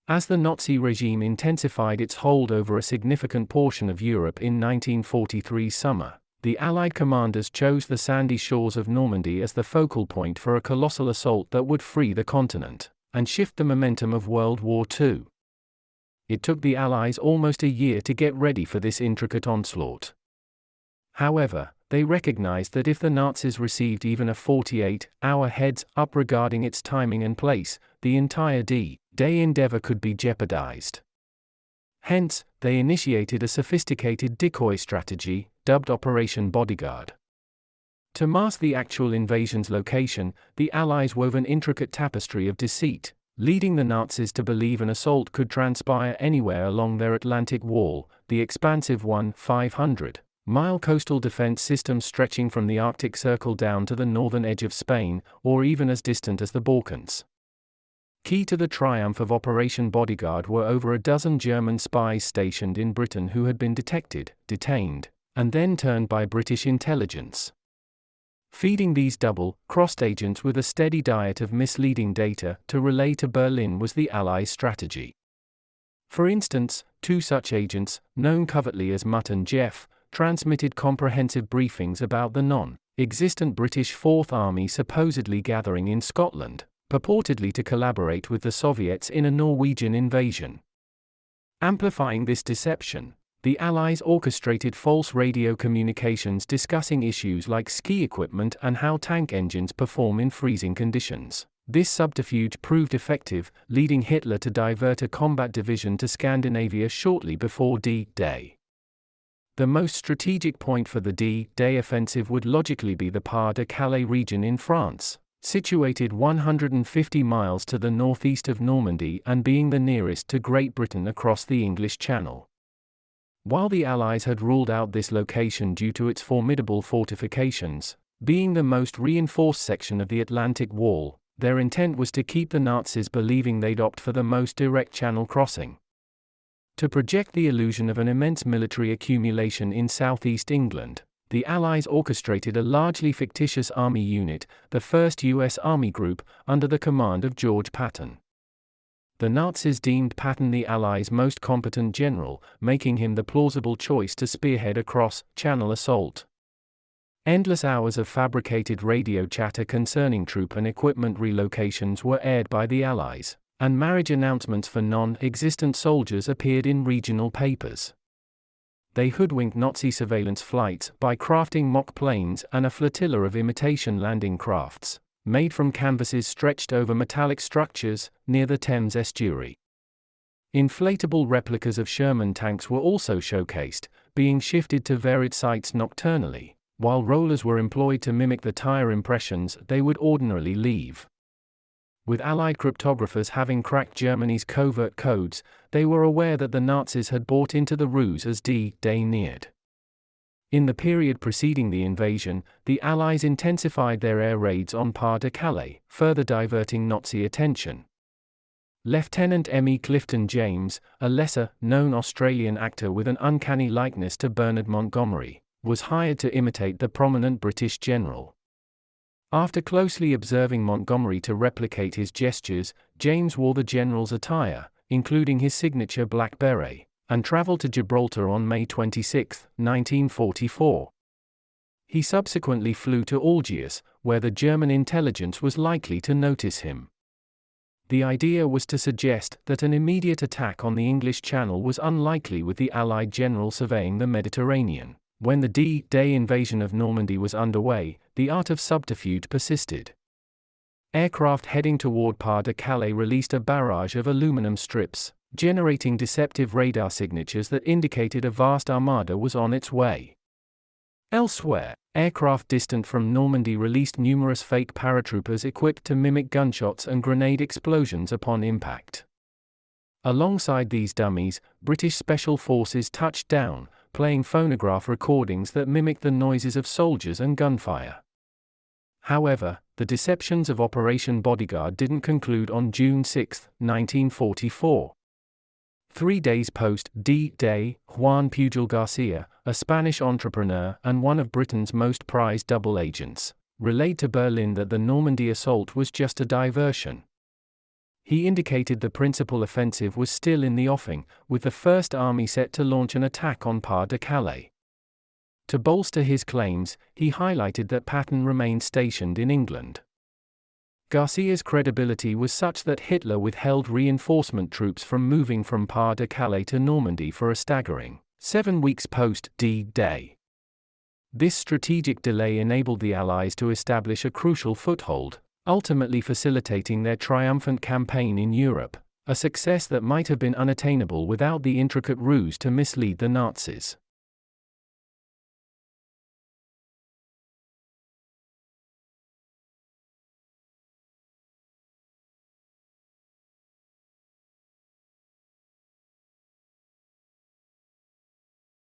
As the Nazi regime intensified its hold over a significant portion of Europe in 1943 summer, the Allied commanders chose the sandy shores of Normandy as the focal point for a colossal assault that would free the continent and shift the momentum of World War II. It took the Allies almost a year to get ready for this intricate onslaught. However, they recognized that if the Nazis received even a 48-hour heads-up regarding its timing and place, the entire D-Day endeavor could be jeopardized. Hence, they initiated a sophisticated decoy strategy, dubbed Operation Bodyguard. To mask the actual invasion's location, the Allies wove an intricate tapestry of deceit, leading the Nazis to believe an assault could transpire anywhere along their Atlantic Wall, the expansive 500-mile coastal defense system stretching from the Arctic Circle down to the northern edge of Spain, or even as distant as the Balkans. Key to the triumph of Operation Bodyguard were over a dozen German spies stationed in Britain who had been detected, detained, and then turned by British intelligence. Feeding these double-crossed agents with a steady diet of misleading data to relay to Berlin was the Allies' strategy. For instance, two such agents, known covertly as Mutt and Jeff, transmitted comprehensive briefings about the non-existent British Fourth Army supposedly gathering in Scotland, purportedly to collaborate with the Soviets in a Norwegian invasion. Amplifying this deception, the Allies orchestrated false radio communications discussing issues like ski equipment and how tank engines perform in freezing conditions. This subterfuge proved effective, leading Hitler to divert a combat division to Scandinavia shortly before D-Day. The most strategic point for the D-Day offensive would logically be the Pas-de-Calais region in France, situated 150 miles to the northeast of Normandy and being the nearest to Great Britain across the English Channel. While the Allies had ruled out this location due to its formidable fortifications, being the most reinforced section of the Atlantic Wall, their intent was to keep the Nazis believing they'd opt for the most direct channel crossing. To project the illusion of an immense military accumulation in southeast England, the Allies orchestrated a largely fictitious army unit, the 1st U.S. Army Group, under the command of George Patton. The Nazis deemed Patton the Allies' most competent general, making him the plausible choice to spearhead a cross-channel assault. Endless hours of fabricated radio chatter concerning troop and equipment relocations were aired by the Allies, and marriage announcements for non-existent soldiers appeared in regional papers. They hoodwinked Nazi surveillance flights by crafting mock planes and a flotilla of imitation landing crafts, made from canvases stretched over metallic structures near the Thames estuary. Inflatable replicas of Sherman tanks were also showcased, being shifted to varied sites nocturnally, while rollers were employed to mimic the tire impressions they would ordinarily leave. With Allied cryptographers having cracked Germany's covert codes, they were aware that the Nazis had bought into the ruse as D-Day neared. In the period preceding the invasion, the Allies intensified their air raids on Pas-de-Calais, further diverting Nazi attention. Lieutenant M.E. Clifton James, a lesser-known Australian actor with an uncanny likeness to Bernard Montgomery, was hired to imitate the prominent British general. After closely observing Montgomery to replicate his gestures, James wore the general's attire, including his signature black beret, and traveled to Gibraltar on May 26, 1944. He subsequently flew to Algiers, where the German intelligence was likely to notice him. The idea was to suggest that an immediate attack on the English Channel was unlikely with the Allied general surveying the Mediterranean. When the D-Day invasion of Normandy was underway, the art of subterfuge persisted. Aircraft heading toward Pas-de-Calais released a barrage of aluminum strips, generating deceptive radar signatures that indicated a vast armada was on its way. Elsewhere, aircraft distant from Normandy released numerous fake paratroopers equipped to mimic gunshots and grenade explosions upon impact. Alongside these dummies, British Special Forces touched down, playing phonograph recordings that mimicked the noises of soldiers and gunfire. However, the deceptions of Operation Bodyguard didn't conclude on June 6, 1944. 3 days post-D-Day, Juan Pujol Garcia, a Spanish entrepreneur and one of Britain's most prized double agents, relayed to Berlin that the Normandy assault was just a diversion. He indicated the principal offensive was still in the offing, with the First Army set to launch an attack on Pas-de-Calais. To bolster his claims, he highlighted that Patton remained stationed in England. Garcia's credibility was such that Hitler withheld reinforcement troops from moving from Pas-de-Calais to Normandy for a staggering 7 weeks post-D-Day. This strategic delay enabled the Allies to establish a crucial foothold, ultimately facilitating their triumphant campaign in Europe, a success that might have been unattainable without the intricate ruse to mislead the Nazis.